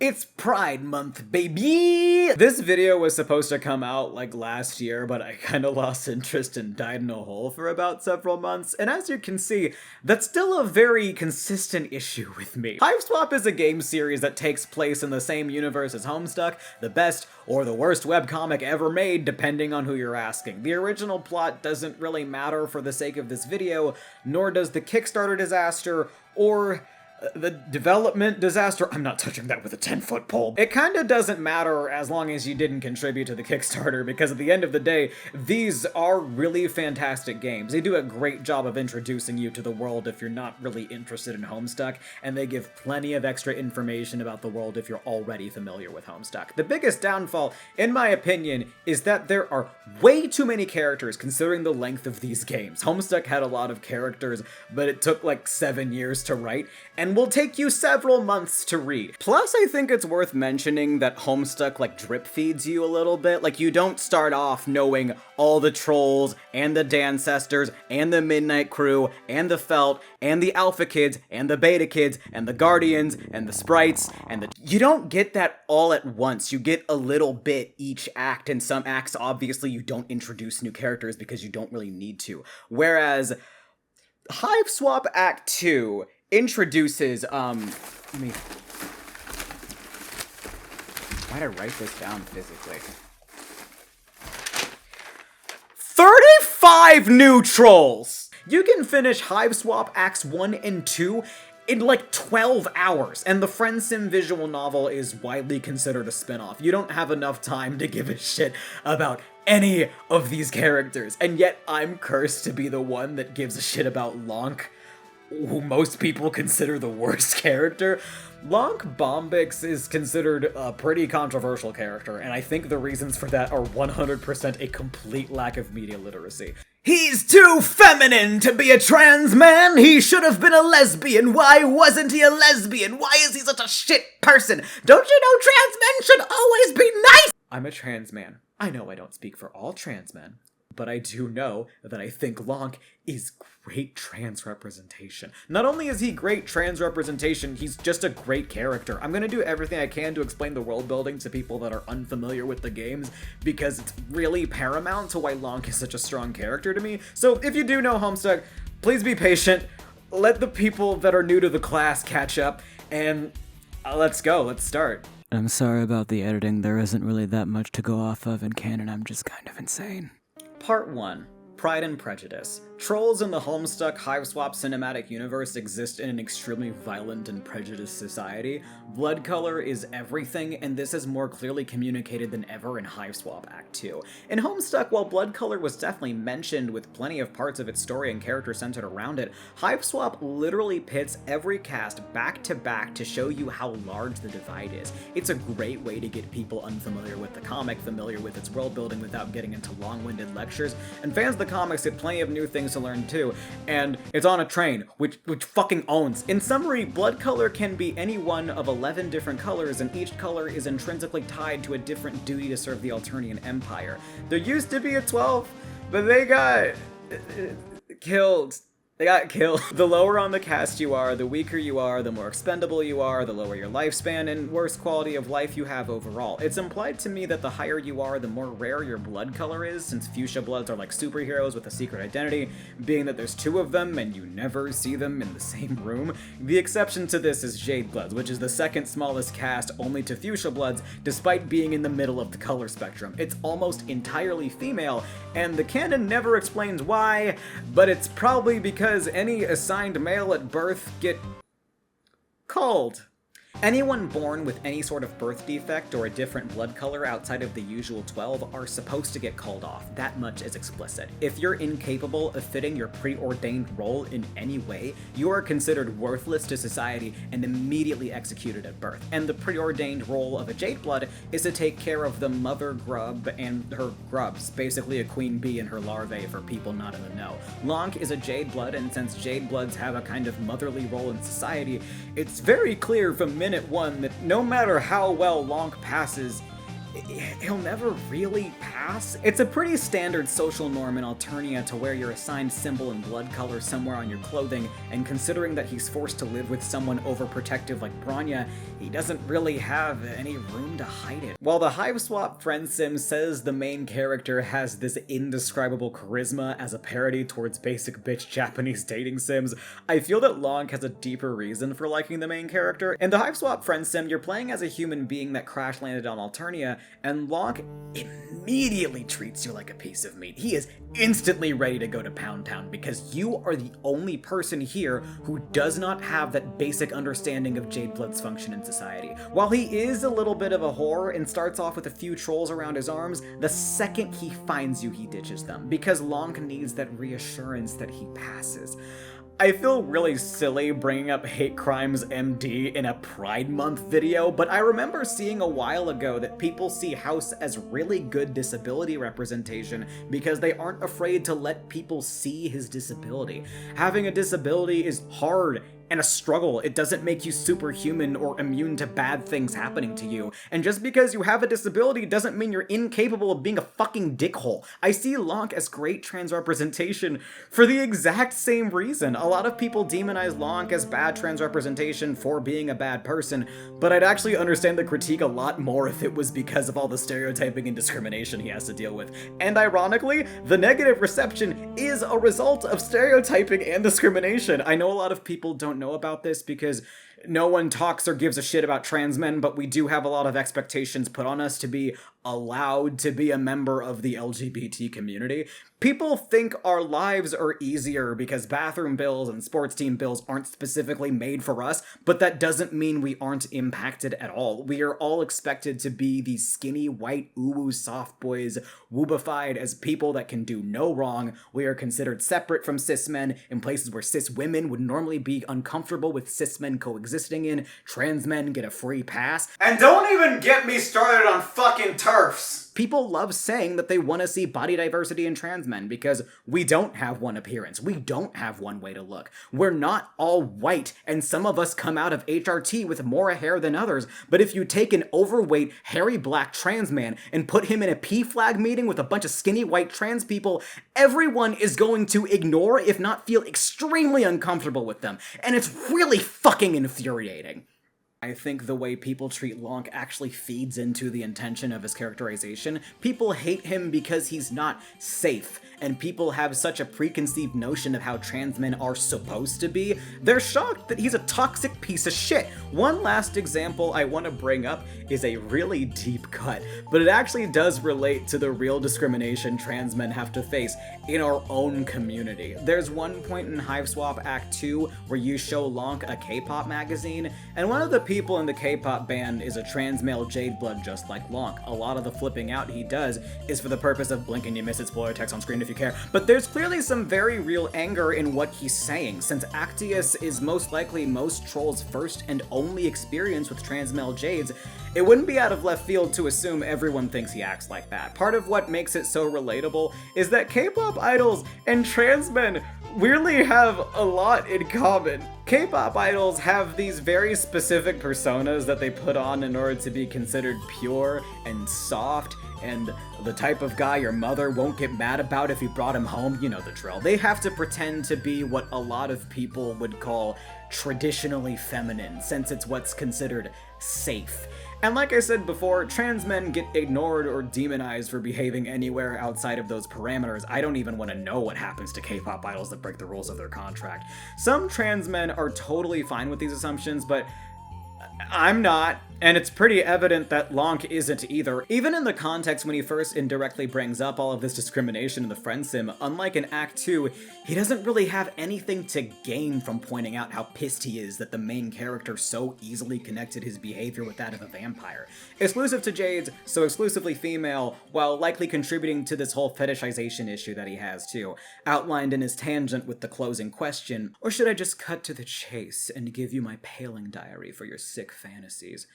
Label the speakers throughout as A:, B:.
A: It's Pride Month, baby! This video was supposed to come out like last year, but I kinda lost interest and died in a hole for about several months, and as you can see, that's still a very consistent issue with me. Hiveswap is a game series that takes place in the same universe as Homestuck, the best or the worst webcomic ever made, depending on who you're asking. The original plot doesn't really matter for the sake of this video, nor does the Kickstarter disaster, or the development disaster. I'm not touching that with a 10-foot pole. It kinda doesn't matter as long as you didn't contribute to the Kickstarter, because at the end of the day, these are really fantastic games. They do a great job of introducing you to the world if you're not really interested in Homestuck, and they give plenty of extra information about the world if you're already familiar with Homestuck. The biggest downfall, in my opinion, is that there are way too many characters considering the length of these games. Homestuck had a lot of characters, but it took like 7 years to write, and will take you several months to read. Plus, I think it's worth mentioning that Homestuck like drip feeds you a little bit. Like, you don't start off knowing all the trolls, and the Dancestors, and the Midnight Crew, and the Felt, and the Alpha Kids, and the Beta Kids, and the Guardians, and the Sprites, and the... You don't get that all at once. You get a little bit each act, and some acts, obviously, you don't introduce new characters because you don't really need to. Whereas Hiveswap Act 2 introduces, why'd I write this down physically? 35 new trolls! You can finish Hiveswap Acts 1 and 2 in like 12 hours, and the Friend Sim visual novel is widely considered a spin-off. You don't have enough time to give a shit about any of these characters, and yet I'm cursed to be the one that gives a shit about Lanque, who most people consider the worst character. Lanque Bombyx is considered a pretty controversial character, and I think the reasons for that are 100% a complete lack of media literacy. He's too feminine to be a trans man! He should have been a lesbian! Why wasn't he a lesbian? Why is he such a shit person? Don't you know trans men should always be nice? I'm a trans man. I know I don't speak for all trans men, but I do know that I think Lanque is great trans representation. Not only is he great trans representation, he's just a great character. I'm gonna do everything I can to explain the world building to people that are unfamiliar with the games, because it's really paramount to why Lanque is such a strong character to me. So if you do know Homestuck, please be patient, let the people that are new to the class catch up, and let's go, let's start.
B: I'm sorry about the editing, there isn't really that much to go off of in canon, I'm just kind of insane.
A: Part 1. Pride and Prejudice. Trolls in the Homestuck Hiveswap cinematic universe exist in an extremely violent and prejudiced society. Blood color is everything, and this is more clearly communicated than ever in Hiveswap Act 2. In Homestuck, while blood color was definitely mentioned with plenty of parts of its story and character centered around it, Hiveswap literally pits every cast back to back to show you how large the divide is. It's a great way to get people unfamiliar with the comic familiar with its world building without getting into long-winded lectures, and fans of the comics get plenty of new things to learn too, and it's on a train, which fucking owns. In summary, blood color can be any one of 11 different colors, and each color is intrinsically tied to a different duty to serve the Alternian Empire. There used to be a 12th, but they got killed. They got killed. The lower on the cast you are, the weaker you are, the more expendable you are, the lower your lifespan, and worse quality of life you have overall. It's implied to me that the higher you are, the more rare your blood color is, since fuchsia bloods are like superheroes with a secret identity, being that there's 2 of them and you never see them in the same room. The exception to this is jade bloods, which is the second smallest cast only to fuchsia bloods, despite being in the middle of the color spectrum. It's almost entirely female, and the canon never explains why, but it's probably because any assigned male at birth get called. Anyone born with any sort of birth defect or a different blood color outside of the usual 12 are supposed to get called off. That much is explicit. If you're incapable of fitting your preordained role in any way, you are considered worthless to society and immediately executed at birth. And the preordained role of a jade blood is to take care of the mother grub and her grubs, basically a queen bee and her larvae for people not in the know. Lanque is a jade blood, and since jade bloods have a kind of motherly role in society, it's very clear from minute 1 that no matter how well Lanque passes, he'll never really pass. It's a pretty standard social norm in Alternia to wear your assigned symbol and blood color somewhere on your clothing, and considering that he's forced to live with someone overprotective like Branya, he doesn't really have any room to hide it. While the Hive Swap friend sim says the main character has this indescribable charisma as a parody towards basic bitch Japanese dating sims, I feel that Lanque has a deeper reason for liking the main character. In the Hive Swap friend sim, you're playing as a human being that crash landed on Alternia, and Lanque immediately treats you like a piece of meat. He is instantly ready to go to Pound Town because you are the only person here who does not have that basic understanding of Jade Blood's function in society. While he is a little bit of a whore and starts off with a few trolls around his arms, the second he finds you, he ditches them, because Lanque needs that reassurance that he passes. I feel really silly bringing up Hate Crimes MD in a Pride Month video, but I remember seeing a while ago that people see House as really good disability representation because they aren't afraid to let people see his disability. Having a disability is hard and a struggle. It doesn't make you superhuman or immune to bad things happening to you. And just because you have a disability doesn't mean you're incapable of being a fucking dickhole. I see Lanque as great trans representation for the exact same reason. A lot of people demonize Lanque as bad trans representation for being a bad person, but I'd actually understand the critique a lot more if it was because of all the stereotyping and discrimination he has to deal with. And ironically, the negative reception is a result of stereotyping and discrimination. I know a lot of people don't know about this because no one talks or gives a shit about trans men, but we do have a lot of expectations put on us to be allowed to be a member of the LGBT community. People think our lives are easier because bathroom bills and sports team bills aren't specifically made for us, but that doesn't mean we aren't impacted at all. We are all expected to be these skinny, white, uwu soft boys, woobified as people that can do no wrong. We are considered separate from cis men in places where cis women would normally be uncomfortable with cis men coexisting in. Trans men get a free pass. And don't even get me started on fucking TERFs! People love saying that they want to see body diversity in trans men because we don't have one appearance. We don't have one way to look. We're not all white, and some of us come out of HRT with more hair than others, but if you take an overweight, hairy black trans man and put him in a PFLAG meeting with a bunch of skinny white trans people, everyone is going to ignore, if not feel extremely uncomfortable with them, and it's really fucking infuriating. I think the way people treat Lanque actually feeds into the intention of his characterization. People hate him because he's not safe, and people have such a preconceived notion of how trans men are supposed to be. They're shocked that he's a toxic piece of shit. One last example I want to bring up is a really deep cut, but it actually does relate to the real discrimination trans men have to face in our own community. There's one point in Hive Swap Act 2 where you show Lanque a K-pop magazine, and one of the people in the K-pop band is a trans male Jade Blood just like Lanque. A lot of the flipping out he does is for the purpose of blink and you miss it, spoiler text on screen if you care, but there's clearly some very real anger in what he's saying, since Actius is most likely most trolls' first and only experience with trans male Jades. It wouldn't be out of left field to assume everyone thinks he acts like that. Part of what makes it so relatable is that K-pop idols and trans men weirdly have a lot in common. K-pop idols have these very specific personas that they put on in order to be considered pure and soft and the type of guy your mother won't get mad about if you brought him home, you know the drill. They have to pretend to be what a lot of people would call traditionally feminine, since it's what's considered safe. And like I said before, trans men get ignored or demonized for behaving anywhere outside of those parameters. I don't even want to know what happens to K-pop idols that break the rules of their contract. Some trans men are totally fine with these assumptions, but I'm not, and it's pretty evident that Lanque isn't either. Even in the context when he first indirectly brings up all of this discrimination in the friend sim, unlike in Act 2, he doesn't really have anything to gain from pointing out how pissed he is that the main character so easily connected his behavior with that of a vampire. Exclusive to Jades, so exclusively female, while likely contributing to this whole fetishization issue that he has too, outlined in his tangent with the closing question, or should I just cut to the chase and give you my paling diary for your sick fantasies?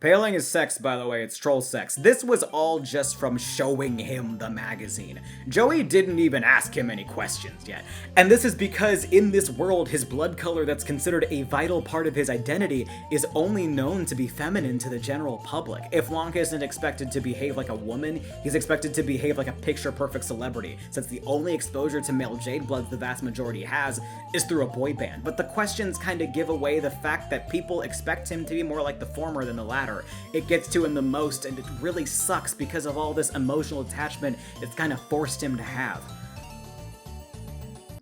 A: Paling is sex, by the way, it's troll sex. This was all just from showing him the magazine. Joey didn't even ask him any questions yet. And this is because in this world, his blood color that's considered a vital part of his identity is only known to be feminine to the general public. If Lanque isn't expected to behave like a woman, he's expected to behave like a picture-perfect celebrity, since the only exposure to male Jade Bloods the vast majority has is through a boy band. But the questions kind of give away the fact that people expect him to be more like the former than the latter. It gets to him the most, and it really sucks because of all this emotional attachment it's kind of forced him to have.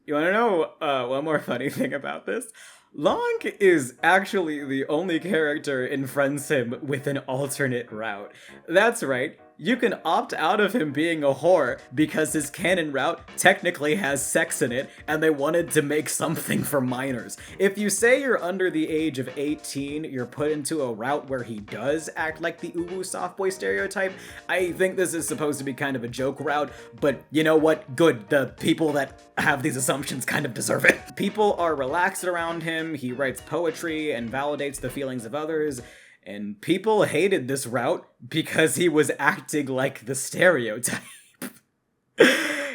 A: You wanna know one more funny thing about this? Lanque is actually the only character in Friendsim with an alternate route. That's right, you can opt out of him being a whore because his canon route technically has sex in it, and they wanted to make something for minors. If you say you're under the age of 18, you're put into a route where he does act like the uwu softboy stereotype. I think this is supposed to be kind of a joke route, but you know what? Good, the people that have these assumptions kind of deserve it. People are relaxed around him, he writes poetry and validates the feelings of others, and people hated this route because he was acting like the stereotype.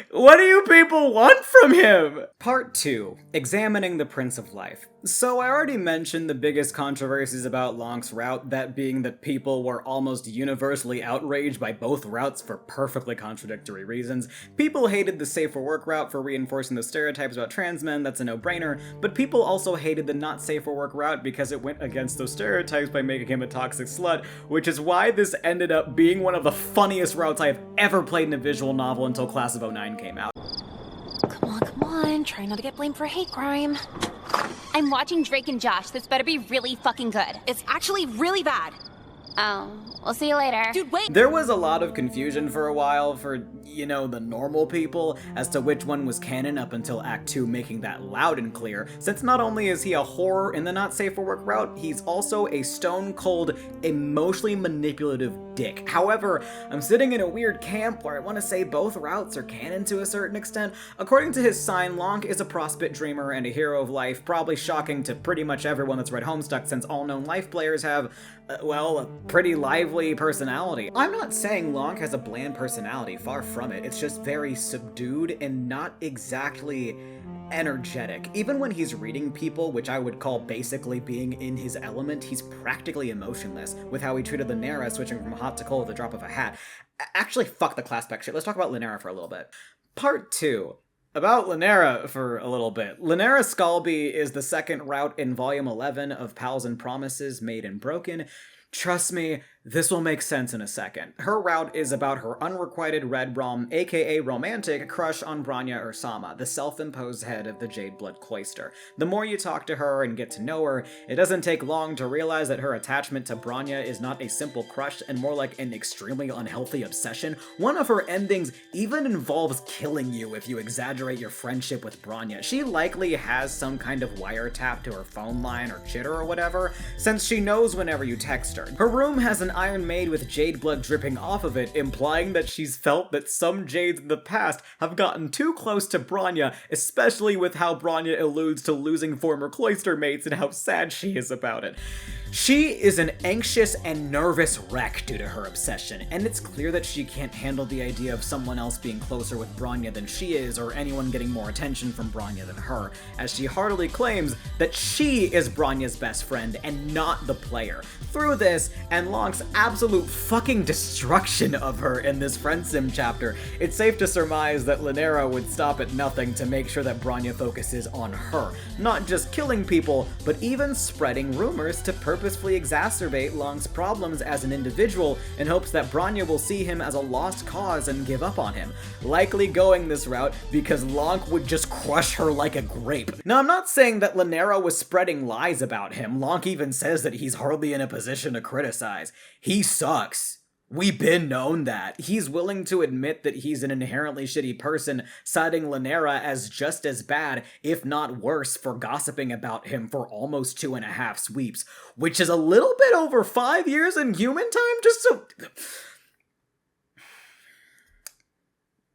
A: What do you people want from him? Part 2. Examining the Prince of Life. So I already mentioned the biggest controversies about Lanque's route, that being that people were almost universally outraged by both routes for perfectly contradictory reasons. People hated the safe for work route for reinforcing the stereotypes about trans men, that's a no-brainer, but people also hated the not safe for work route because it went against those stereotypes by making him a toxic slut, which is why this ended up being one of the funniest routes I have ever played in a visual novel until Class of '09 came out.
C: Come on, try not to get blamed for a hate crime. I'm watching Drake and Josh. This better be really fucking good.
D: It's actually really bad.
C: Oh, we'll see you later.
D: Dude, wait!
A: There was a lot of confusion for a while for, you know, the normal people as to which one was canon up until Act 2 making that loud and clear, since not only is he a horror in the not safe for work route, he's also a stone-cold, emotionally manipulative dick. However, I'm sitting in a weird camp where I want to say both routes are canon to a certain extent. According to his sign, Lanque is a prospect dreamer and a hero of life, probably shocking to pretty much everyone that's read Homestuck, since all known life players have, well, a pretty lively personality. I'm not saying Lanque has a bland personality, far from it. It's just very subdued and not exactly energetic. Even when he's reading people, which I would call basically being in his element, he's practically emotionless with how he treated lynera, switching from hot to cold at the drop of a hat. Actually, fuck the class spec shit. Let's talk about lynera for a little bit. Part 2. About lynera for a little bit. Lynera Scalby is the second route in Volume 11 of Pals and Promises Made and Broken. Trust me, this will make sense in a second. Her route is about her unrequited red rom, aka romantic, crush on Bronya Ursama, the self-imposed head of the Jade Blood Cloister. The more you talk to her and get to know her, it doesn't take long to realize that her attachment to Bronya is not a simple crush and more like an extremely unhealthy obsession. One of her endings even involves killing you if you exaggerate your friendship with Bronya. She likely has some kind of wiretap to her phone line or chitter or whatever, since she knows whenever you text her. Her room has an iron maid with jade blood dripping off of it, implying that she's felt that some jades in the past have gotten too close to Bronya, especially with how Bronya alludes to losing former cloister mates and how sad she is about it. She is an anxious and nervous wreck due to her obsession, and it's clear that she can't handle the idea of someone else being closer with Bronya than she is, or anyone getting more attention from Bronya than her, as she heartily claims that she is Bronya's best friend and not the player. Through this, and Lanque's absolute fucking destruction of her in this friend sim chapter, it's safe to surmise that lynera would stop at nothing to make sure that Bronya focuses on her, not just killing people, but even spreading rumors to purposefully exacerbate Lanque's problems as an individual in hopes that Bronya will see him as a lost cause and give up on him, likely going this route because Lanque would just crush her like a grape. Now, I'm not saying that lynera was spreading lies about him. Lanque even says that he's hardly in a position to criticize. He sucks. We've been known that. He's willing to admit that he's an inherently shitty person, citing lynera as just as bad, if not worse, for gossiping about him for almost 2.5 sweeps, which is a little bit over 5 years in human time, just so...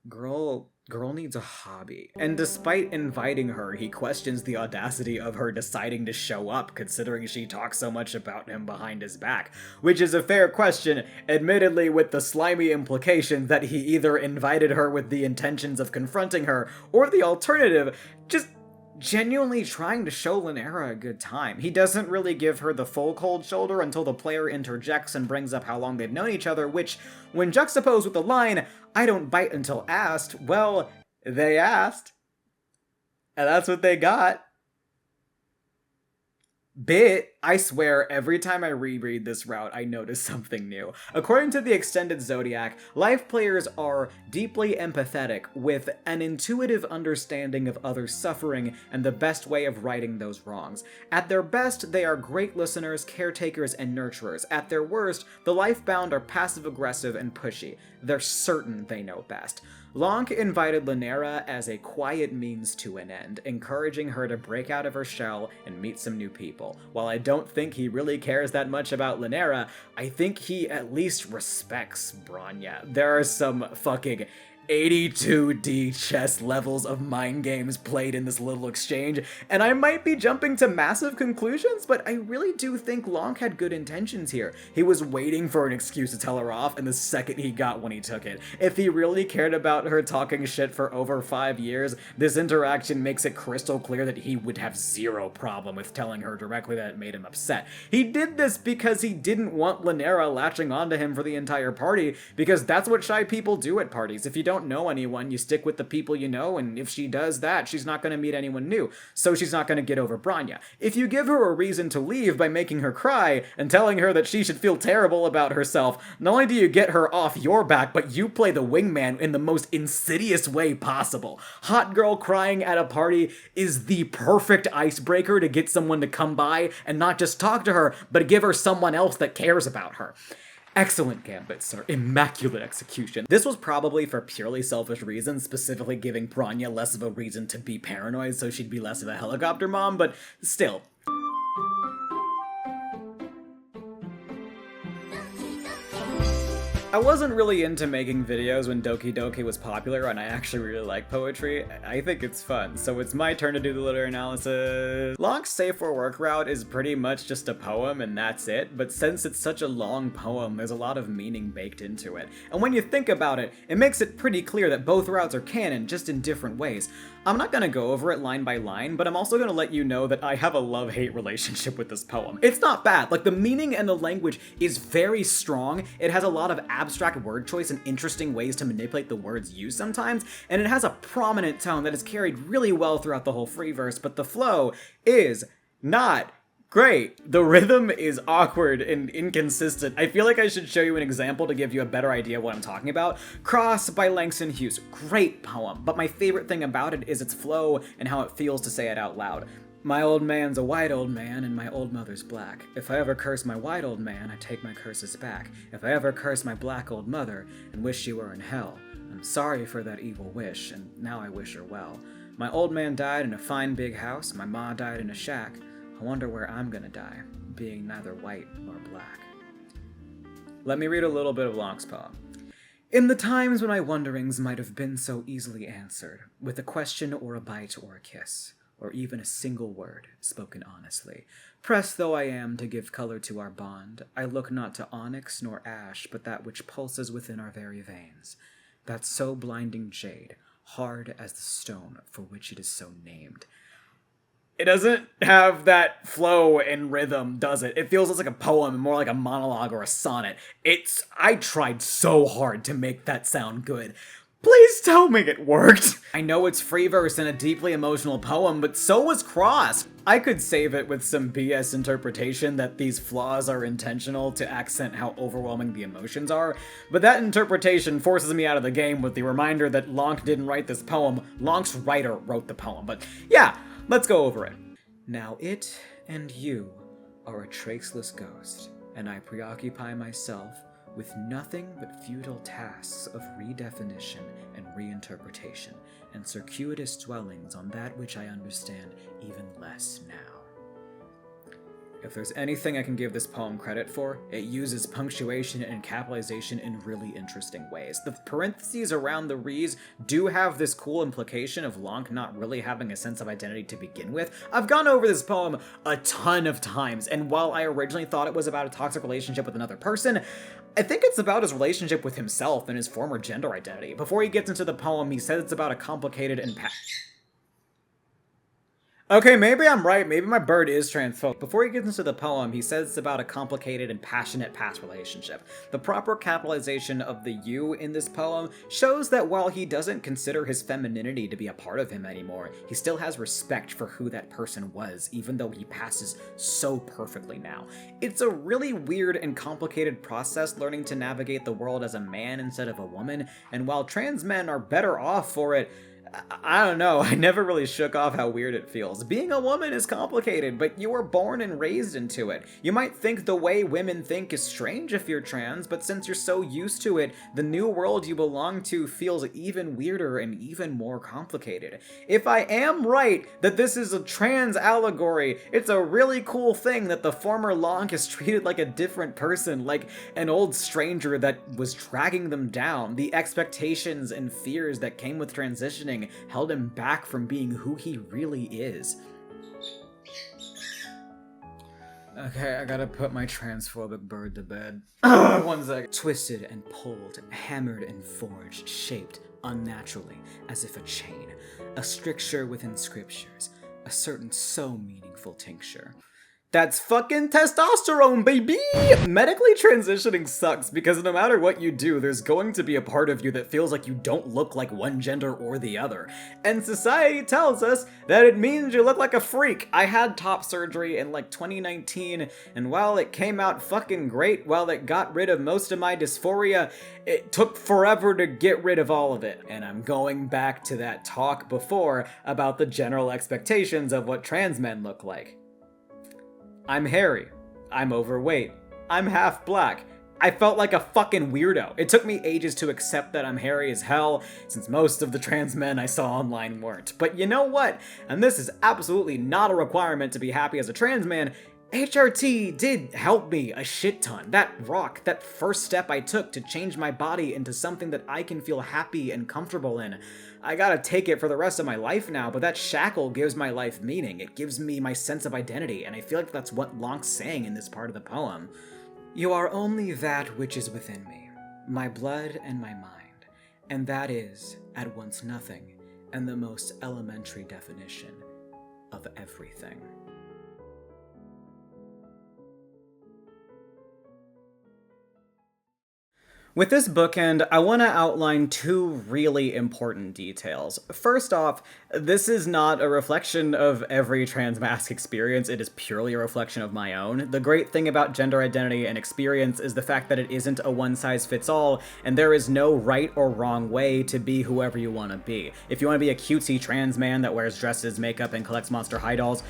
A: Girl, Girl needs a hobby. And despite inviting her, he questions the audacity of her deciding to show up, considering she talks so much about him behind his back. Which is a fair question, admittedly with the slimy implication that he either invited her with the intentions of confronting her, or the alternative, just genuinely trying to show lynera a good time. He doesn't really give her the full cold shoulder until the player interjects and brings up how long they've known each other, which, when juxtaposed with the line, "I don't bite until asked," well, they asked. And that's what they got. I swear, every time I reread this route, I notice something new. According to the Extended Zodiac, life players are deeply empathetic with an intuitive understanding of others' suffering and the best way of righting those wrongs. At their best, they are great listeners, caretakers, and nurturers. At their worst, the lifebound are passive-aggressive and pushy. They're certain they know best. Lanque invited lynera as a quiet means to an end, encouraging her to break out of her shell and meet some new people. While I don't think he really cares that much about lynera, I think he at least respects Bronya. There are some fucking 82D chess levels of mind games played in this little exchange, and I might be jumping to massive conclusions, but I really do think Lanque had good intentions here. He was waiting for an excuse to tell her off, and the second he got one, he took it. If he really cared about her talking shit for over 5 years, this interaction makes it crystal clear that he would have zero problem with telling her directly that it made him upset. He did this because he didn't want lynera latching onto him for the entire party, because that's what shy people do at parties. If you don't know anyone, you stick with the people you know, and if she does that, she's not going to meet anyone new, so she's not going to get over Bronya. If you give her a reason to leave by making her cry and telling her that she should feel terrible about herself, not only do you get her off your back, but you play the wingman in the most insidious way possible. Hot girl crying at a party is the perfect icebreaker to get someone to come by and not just talk to her, but give her someone else that cares about her. Excellent gambit, sir. Immaculate execution. This was probably for purely selfish reasons, specifically giving Bronya less of a reason to be paranoid so she'd be less of a helicopter mom, but still. I wasn't really into making videos when Doki Doki was popular, and I actually really like poetry. I think it's fun, so it's my turn to do the literary analysis. Lanque's Safe for Work route is pretty much just a poem, and that's it, but since it's such a long poem, there's a lot of meaning baked into it. And when you think about it, it makes it pretty clear that both routes are canon, just in different ways. I'm not gonna go over it line by line, but I'm also gonna let you know that I have a love-hate relationship with this poem. It's not bad. Like, the meaning and the language is very strong. It has a lot of abstract word choice and interesting ways to manipulate the words used sometimes, and it has a prominent tone that is carried really well throughout the whole free verse, but the flow is not great. The rhythm is awkward and inconsistent. I feel like I should show you an example to give you a better idea of what I'm talking about. Cross by Langston Hughes. Great poem, but my favorite thing about it is its flow and how it feels to say it out loud. My old man's a white old man, and my old mother's black. If I ever curse my white old man, I take my curses back. If I ever curse my black old mother, and wish she were in hell, I'm sorry for that evil wish, and now I wish her well. My old man died in a fine big house, my ma died in a shack. I wonder where I'm gonna die, being neither white nor black. Let me read a little bit of Lanque's poem. In the times when my wonderings might have been so easily answered, with a question or a bite or a kiss, or even a single word spoken honestly, pressed though I am to give color to our bond, I look not to onyx nor ash, but that which pulses within our very veins, that so blinding jade, hard as the stone for which it is so named. It doesn't have that flow and rhythm, does it? It feels less like a poem and more like a monologue or a sonnet. I tried so hard to make that sound good. Please tell me it worked. I know it's free verse and a deeply emotional poem, but so was Cross. I could save it with some BS interpretation that these flaws are intentional to accent how overwhelming the emotions are, but that interpretation forces me out of the game with the reminder that Lanque didn't write this poem. Lanque's writer wrote the poem, but yeah. Let's go over it. Now it and you are a traceless ghost, and I preoccupy myself with nothing but futile tasks of redefinition and reinterpretation, and circuitous dwellings on that which I understand even less now. If there's anything I can give this poem credit for, it uses punctuation and capitalization in really interesting ways. The parentheses around the re's do have this cool implication of Lanque not really having a sense of identity to begin with. I've gone over this poem a ton of times, and while I originally thought it was about a toxic relationship with another person, I think it's about his relationship with himself and his former gender identity. Before he gets into the poem, he says it's about a complicated and Okay, maybe I'm right. Maybe my bird is transphobic. Before he gets into the poem, he says it's about a complicated and passionate past relationship. The proper capitalization of the you in this poem shows that while he doesn't consider his femininity to be a part of him anymore, he still has respect for who that person was, even though he passes so perfectly now. It's a really weird and complicated process learning to navigate the world as a man instead of a woman, and while trans men are better off for it, I don't know, I never really shook off how weird it feels. Being a woman is complicated, but you were born and raised into it. You might think the way women think is strange if you're trans, but since you're so used to it, the new world you belong to feels even weirder and even more complicated. If I am right that this is a trans allegory, it's a really cool thing that the former Lanque is treated like a different person, like an old stranger that was dragging them down. The expectations and fears that came with transitioning held him back from being who he really is. Okay, I gotta put my transphobic bird to bed. 1 second. Twisted and pulled, hammered and forged, shaped unnaturally, as if a chain, a stricture within scriptures, a certain so meaningful tincture. That's fucking testosterone, baby! Medically transitioning sucks because no matter what you do, there's going to be a part of you that feels like you don't look like one gender or the other. And society tells us that it means you look like a freak. I had top surgery in like 2019, and while it came out fucking great, while it got rid of most of my dysphoria, it took forever to get rid of all of it. And I'm going back to that talk before about the general expectations of what trans men look like. I'm hairy. I'm overweight. I'm half black. I felt like a fucking weirdo. It took me ages to accept that I'm hairy as hell, since most of the trans men I saw online weren't. But you know what? And this is absolutely not a requirement to be happy as a trans man. HRT did help me a shit ton. That rock, that first step I took to change my body into something that I can feel happy and comfortable in. I gotta take it for the rest of my life now, but that shackle gives my life meaning. It gives me my sense of identity, and I feel like that's what Lanque's saying in this part of the poem. You are only that which is within me, my blood and my mind, and that is, at once nothing, and the most elementary definition of everything. With this bookend, I want to outline 2 really important details. First off, this is not a reflection of every Transmasc experience, it is purely a reflection of my own. The great thing about gender identity and experience is the fact that it isn't a one-size-fits-all, and there is no right or wrong way to be whoever you want to be. If you want to be a cutesy trans man that wears dresses, makeup, and collects Monster High dolls,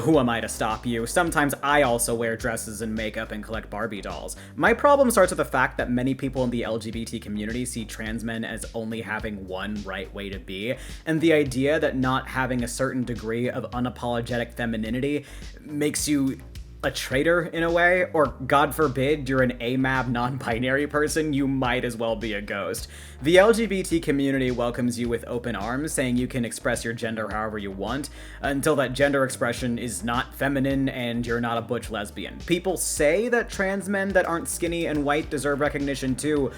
A: who am I to stop you? Sometimes I also wear dresses and makeup and collect Barbie dolls. My problem starts with the fact that many people in the LGBT community see trans men as only having one right way to be, and the idea that not having a certain degree of unapologetic femininity makes you a traitor in a way, or God forbid you're an AMAB non-binary person, you might as well be a ghost. The LGBT community welcomes you with open arms, saying you can express your gender however you want, until that gender expression is not feminine and you're not a butch lesbian. People say that trans men that aren't skinny and white deserve recognition too,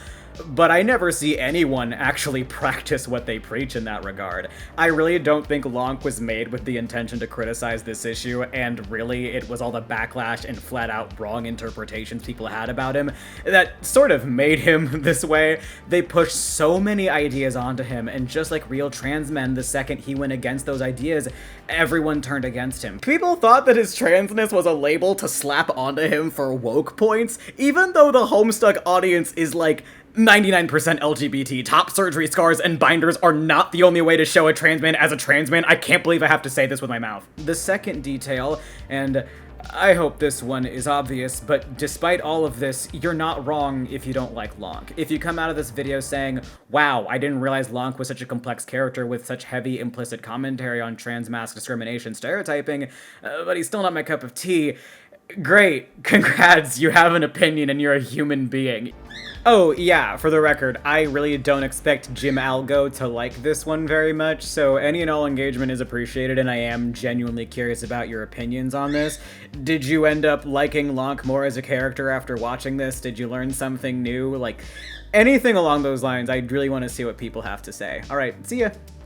A: but I never see anyone actually practice what they preach in that regard. I really don't think Lanque was made with the intention to criticize this issue, and really it was all the backlash and flat-out wrong interpretations people had about him that sort of made him this way. They pushed so many ideas onto him, and just like real trans men, the second he went against those ideas, everyone turned against him. People thought that his transness was a label to slap onto him for woke points, even though the Homestuck audience is like 99% LGBT. Top surgery scars and binders are not the only way to show a trans man as a trans man. I can't believe I have to say this with my mouth. The second detail, and I hope this one is obvious, but despite all of this, you're not wrong if you don't like Lanque. If you come out of this video saying, wow, I didn't realize Lanque was such a complex character with such heavy implicit commentary on transmasc discrimination stereotyping, but he's still not my cup of tea, Great. Congrats, you have an opinion and you're a human being. Oh, yeah, for the record, I really don't expect Jim Algo to like this one very much, so any and all engagement is appreciated, and I am genuinely curious about your opinions on this. Did you end up liking Lanque more as a character after watching this? Did you learn something new? Like, anything along those lines, I really want to see what people have to say. Alright, see ya!